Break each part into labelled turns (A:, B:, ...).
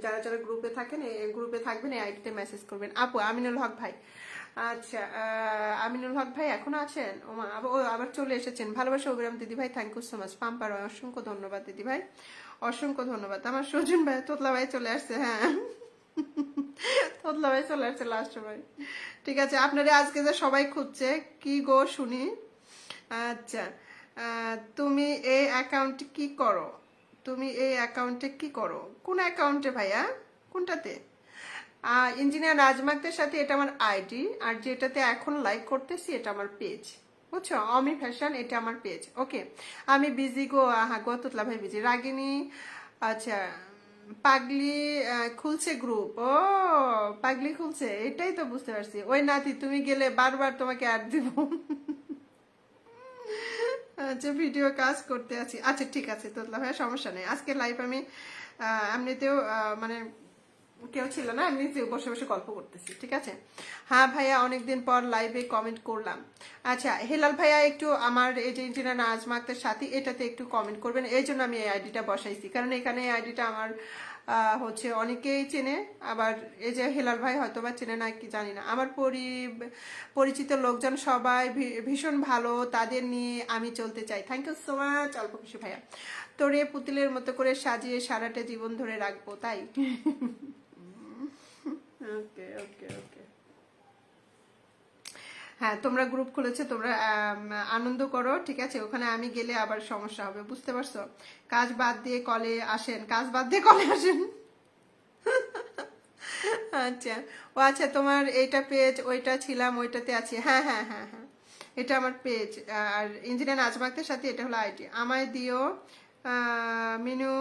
A: যারা যারা গ্রুপে থাকেন, গ্রুপে থাকবেন, এই আইডিতে মেসেজ করবেন। আপু আমিনুল হক ভাই, আচ্ছা আমিনুল হক ভাই এখন আছেন? ও আবার চলে এসেছেন। ভালোবাসা অবিরাম দিদি ভাই, থ্যাংক ইউ সো মাচ। পাম্পার অসংখ্য ধন্যবাদ দিদি ভাই, অসংখ্য ধন্যবাদ। আমার সজুন ভাই, তোতলা ভাই চলে আসছে, হ্যাঁ তোতলা ভাই চলে আসছে লাস্ট ভাই। ঠিক আছে, আপনারা আজকে যে সবাই খুঁজছে কি গো শুনি। আচ্ছা তুমি এই অ্যাকাউন্টে কি করো? তুমি এই অ্যাকাউন্টে কি করো? কোন অ্যাকাউন্টে ভাইয়া, কোনটাতে? ইঞ্জিনিয়ার নাজমাকদের সাথে এটা আমার আইডি, আর যেটাতে এখন লাইক করতেছি এটা আমার পেজ, বুঝছো? অমি ফ্যাশন, এটা আমার পেজ। ওকে, আমি বিজি গো। হ্যাঁ গো তুতলা ভাই বিজি। রাগিনী, আচ্ছা পাগলি খুলছে গ্রুপ। ও পাগলি খুলছে, এটাই তো বুঝতে পারছি। ওই নাতি তুমি গেলে বারবার তোমাকে অ্যাড দিব। আচ্ছা ভিডিও কাজ করতে আছি। আচ্ছা ঠিক আছে তোতলা ভাইয়া, সমস্যা নেই। আজকে লাইভ আমি এমনিতেও মানে কেউ ছিল না, এমনি বসে বসে গল্প করতেছি, ঠিক আছে? হ্যাঁ ভাইয়া, অনেকদিন পর লাইভে কমেন্ট করলাম। আচ্ছা হেলাল ভাইয়া, একটু আমার এই যে ইঞ্জিনিয়ার নাজমা আক্তার সাথী, এটাতে একটু কমেন্ট করবেন। এই জন্য আমি এই আইডিটা বসাইছি, কারণ এখানে এই আইডিটা আমার হচ্ছে অনেকেই চেনে, আবার এই যে হেলাল ভাই হয়তো বা চেনে না কি জানি না। আমার পরিচিত লোকজন সবাই ভীষণ ভালো, তাদের নিয়ে আমি চলতে চাই। থ্যাংক ইউ সো মাচ অল্প খুশি ভাইয়া। তোরে পুতুলের মতো করে সাজিয়ে সারাটা জীবন ধরে রাখবো, তাই? ওকে ওকে ওকে, হ্যাঁ তোমরা গ্রুপ খুলেছে, তোমরা আনন্দ করো, ঠিক আছে? ওখানে আমি গেলে আবার সমস্যা হবে, বুঝতে পারছো? কাজ বাদ দিয়ে কলে আসেন, কাজ বাদ দিয়ে কলে আসেন। আচ্ছা ও আচ্ছা, তোমার এইটা পেজ, ওইটা ছিলাম ওইটাতে আছি। হ্যাঁ হ্যাঁ হ্যাঁ হ্যাঁ, এটা আমার পেজ। আর ইঞ্জিনিয়ার নাজমাক্তের সাথে এটা হলো আইডি। আমায় দিও মিনু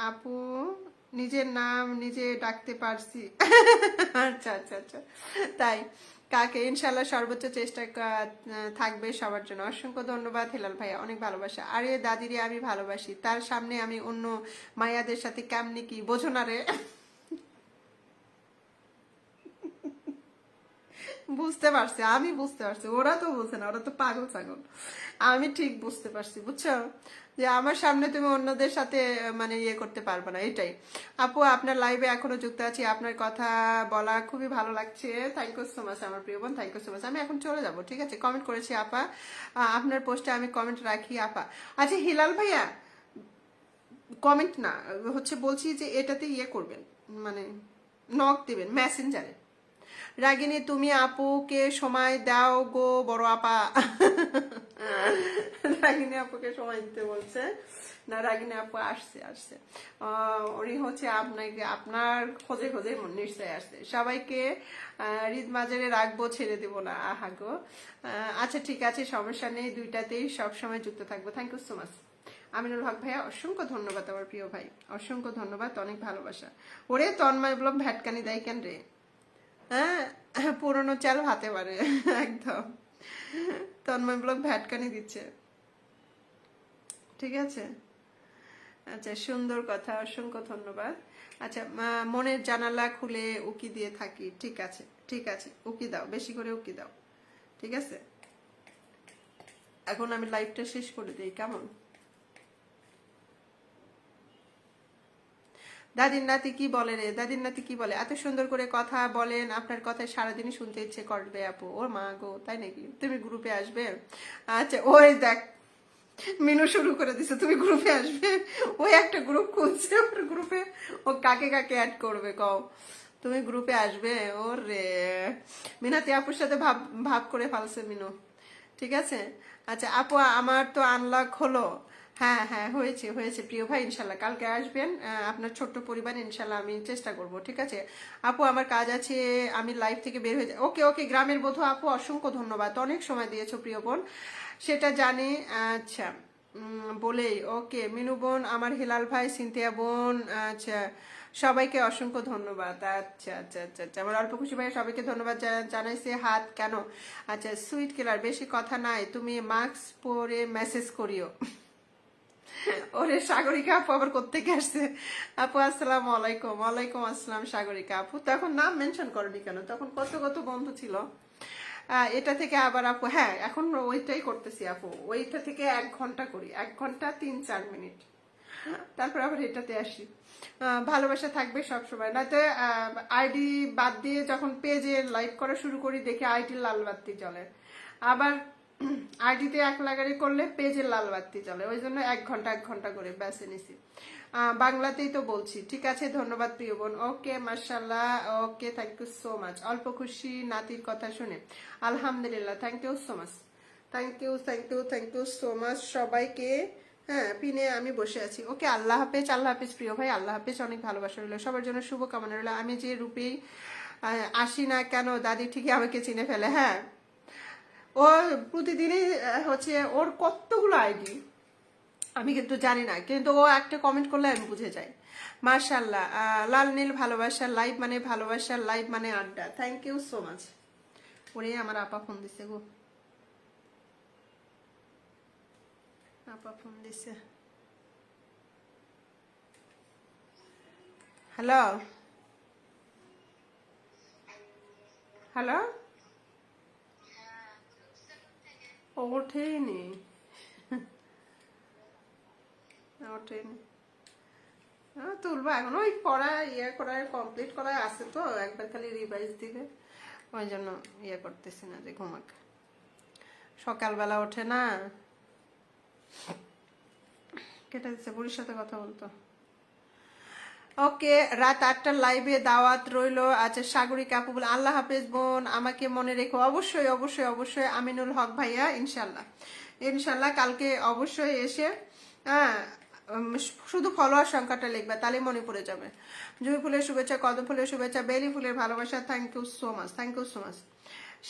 A: আপু, নিজের নাম নিজে ডাকতে পারছি। আচ্ছা আচ্ছা আচ্ছা, তাই? কাকে? ইনশাল্লাহ সর্বোচ্চ চেষ্টা থাকবে সবার জন্য। অসংখ্য ধন্যবাদ হেলাল ভাইয়া, অনেক ভালোবাসা। আরে দাদিরে আমি ভালোবাসি, তার সামনে আমি অন্য মায়াদের সাথে কেমনি কি, বোঝো না রে? বুঝতে পারছি, আমি বুঝতে পারছি, ওরা তো বুঝে না, ওরা তো পাগল ছাগল। আমি ঠিক বুঝতে পারছি, বুঝছো? যে আমার সামনে তুমি অন্যদের সাথে মানে ইয়ে করতে পারবে না, এটাই। আপু আপনার লাইভে এখনো যুক্ত আছি, আপনার কথা বলা খুবই ভালো লাগছে। থ্যাংক ইউ সো মাচ আমার প্রিয় বোন, থ্যাংক ইউ সো মাচ। আমি এখন চলে যাব, ঠিক আছে? কমেন্ট করেছি আপা, আপনার পোস্টে আমি কমেন্ট রাখি আপা। আচ্ছা হিলাল ভাইয়া, কমেন্ট না, হচ্ছে বলছি যে এটাতে ইয়ে করবেন, মানে নক দিবেন মেসেঞ্জারে। রাগিনী তুমি আপুকে সময় দাও গো বড় আপা। রাগিনী আপুকে সময় দিতে বলছে না, রাগিনী আপু আসছে আসছে, উনি হচ্ছে আপনাকে আপনার খোঁজে খোঁজে নিশ্চয় আসছে। সবাইকে ঈদ মাজারে রাখবো, ছেড়ে দেব না, আহা গো। আচ্ছা ঠিক আছে, সমস্যা নেই, দুইটাতেই সবসময় যুক্ত থাকবো। Thank you so much Aminul Haq ভাইয়া, অসংখ্য ধন্যবাদ আমার প্রিয় ভাই, অসংখ্য ধন্যবাদ, অনেক ভালোবাসা। ওরে তন্ময় ব্লগ ভ্যাটকানি দেয় কেন রে? হ্যাঁ পুরনো চাল ভাতে পারে, একদম। তন্ময় ব্লগ ভ্যাটকানি দিচ্ছে, ঠিক আছে? আচ্ছা সুন্দর কথা, অসংখ্য ধন্যবাদ। আচ্ছা মনের জানালা খুলে উকি দিয়ে থাকি, ঠিক আছে ঠিক আছে, উকি দাও, বেশি করে উকি দাও, ঠিক আছে? এখন আমি লাইভটা শেষ করে দিই, কেমন? দাদির নাতি কি বলে রে? দাদির নাতি কি বলে? এত সুন্দর করে কথা বলেন, আপনার কথায় সারাদিনই শুনতে ইচ্ছে করবে আপু। ওর মা গো, তাই নাকি? তুমি গ্রুপে আসবে? আচ্ছা ওই দেখ, মিনু শুরু করে দিছে, তুমি গ্রুপে আসবে? ওই একটা গ্রুপ খুলছে, ওর গ্রুপে ও কাকে কাকে অ্যাড করবে কও? তুমি গ্রুপে আসবে? ওর রে, মিনাতি আপুর সাথে ভাব ভাব করে ফেলছে মিনু, ঠিক আছে? আচ্ছা আপু আমার তো আনলক হলো। হ্যাঁ হ্যাঁ হয়েছে হয়েছে প্রিয় ভাই, ইনশাল্লাহ কালকে আসবেন, আপনার ছোট্ট পরিবার, ইনশাল্লাহ আমি চেষ্টা করব, ঠিক আছে? আপু আমার কাজ আছে, আমি লাইভ থেকে বের হয়ে যাই। ওকে ওকে, গ্রামের বধূ আপু অসংখ্য ধন্যবাদ, অনেক সময় দিয়েছো প্রিয় বোন, সেটা জানি। আচ্ছা বলেই ওকে, মিনু বোন, আমার হেলাল ভাই, সিনথিয়া বোন, আচ্ছা সবাইকে অসংখ্য ধন্যবাদ। আচ্ছা আচ্ছা আচ্ছা আচ্ছা, আমার অল্প খুশি ভাই সবাইকে ধন্যবাদ জানাইছে। হাত কেন? আচ্ছা সুইট কিলার, বেশি কথা নাই, তুমি মাস্ক পরে মেসেজ করিও। ওরে সাগরিকা আপু আবার কোত্থেকে আসছে? আপু আসসালামু আলাইকুম। ওয়ালাইকুম আসসালাম সাগরিকা আপু, তখন নাম মেনশন করনি কেন? তখন কত কত বন্ধু ছিল। এটা থেকে আবার আপু, হ্যাঁ এখন ওইটাই করতেছি আপু, ওইটা থেকে 1 ঘন্টা করি, 1 ঘন্টা 3-4 মিনিট। তারপর আবার এটাতে আসি। ভালোবাসা থাকবে সবসময়, নয়তো আইডি বাদ দিয়ে যখন পেজে লাইভ করা শুরু করি দেখি আইডির লাল বাতি জ্বলে, আবার আইডিতে এক লাগারি করলে পেজের লাল বাতি জ্বলে, ওই জন্য 1 ঘন্টা করে বেছে নিছি। বাংলাতেই তো বলছি। ঠিক আছে, ধন্যবাদ প্রিয় বোন। ওকে, মাশাল্লাহ। Okay, thank you so much. অল্প খুশি নাতির কথা শুনে, আলহামদুলিল্লাহ। Thank you so much, thank you, thank you, thank you so much সবাইকে। হ্যাঁ, পিনে আমি বসে আছি। ওকে, আল্লাহ হাফেজ, আল্লাহ হাফেজ প্রিয় ভাই, আল্লাহ হাফেজ। অনেক ভালোবাসা রইলো সবার জন্য, শুভকামনা রইলো। আমি যে রূপেই আসি না কেন, দাদি ঠিকই আমাকে চিনে ফেলে। হ্যাঁ, ও প্রতিদিনই হচ্ছে ওর কতগুলো আইডি আমি কিন্তু জানি না, কিন্তু ও একটা কমেন্ট করলে আমি বুঝে যাই। মার্শাল্লাহ, লাল নীল ভালোবাসার লাইভ মানে ভালোবাসার লাইভ মানে আড্ডা। Thank you so much. ওরে আমার আপা ফোন দিছে গো, আপা ফোন দিছে। Hello, hello. ও ওঠেনি, ওঠেনি। তুলবো এখন, ওই পড়া করা কমপ্লিট করা আছে তো, একবার খালি রিভাইজ দিবে, ওই জন্য করতেছি না যে ঘুমাক। সকালবেলা ওঠে না, কেটে দিচ্ছে, বুড়ির সাথে কথা বলতো। ওকে, রাত 8টার লাইভে দাওয়াত রইলো। আচ্ছা, সাগরিকা আপু বলে আল্লাহ হাফেজ বোন, আমাকে মনে রেখো। অবশ্যই অবশ্যই অবশ্যই, আমিনুল হক ভাইয়া, ইনশাল্লাহ ইনশাল্লাহ কালকে অবশ্যই এসে, হ্যাঁ, শুধু ফলোয়ার সংখ্যাটা লিখবে, তাহলে মনে পড়ে যাবে। জুঁই ফুলের শুভেচ্ছা, কদম ফুলের শুভেচ্ছা, বেলি ফুলের ভালোবাসা। Thank you so much, thank you so much.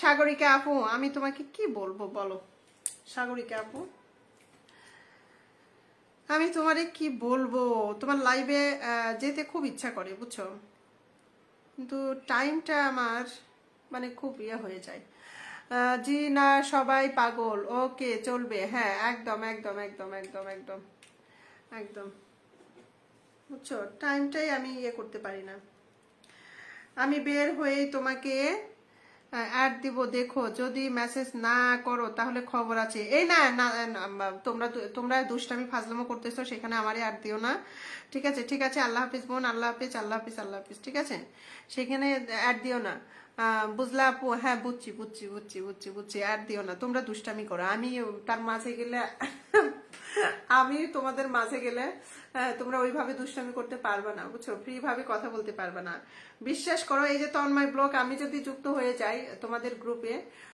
A: Sagarika আপু, আমি তোমাকে কি বলবো বলো? সাগরিকা আপু, আমি তোমারে কি বলবো, তোমার লাইভে যেতে খুব ইচ্ছা করে বুঝছো, কিন্তু টাইমটা আমার মানে খুব হয়ে যায়। জি না, সবাই পাগল। ওকে, চলবে। হ্যাঁ, একদম একদম একদম একদম একদম একদম, বুঝছো, টাইমটাই আমি করতে পারি না। আমি বের হয়ে তোমাকে অ্যাড দিব, দেখো, যদি মেসেজ না করো তাহলে খবর আছে। এই না না তোমরা তোমরা দুষ্টামি ফাজলামো করতেছো, সেখানে আমারই অ্যাড দিও না। ঠিক আছে, ঠিক আছে, আল্লাহ হাফিজ বোন, আল্লাহ হাফিজ, আল্লাহ হাফিজ, আল্লাহ হাফিজ। ঠিক আছে, সেখানে অ্যাড দিও না। বুঝলা আপু? হ্যাঁ, বুঝছি বুঝছি বুঝছি বুঝছি বুঝছি, অ্যাড দিও না, তোমরা দুষ্টামি করো। আমি তার মাঝে গেলে আমি তোমাদের মাঝে গেলে তোমরা ওইভাবে দুষ্টামি করতে পারবে না, বুঝছো, ফ্রি ভাবে কথা বলতে পারবে না। বিশ্বাস করো, এই যে তন্ময় ব্লগ, আমি যদি যুক্ত হয়ে যাই তোমাদের গ্রুপে,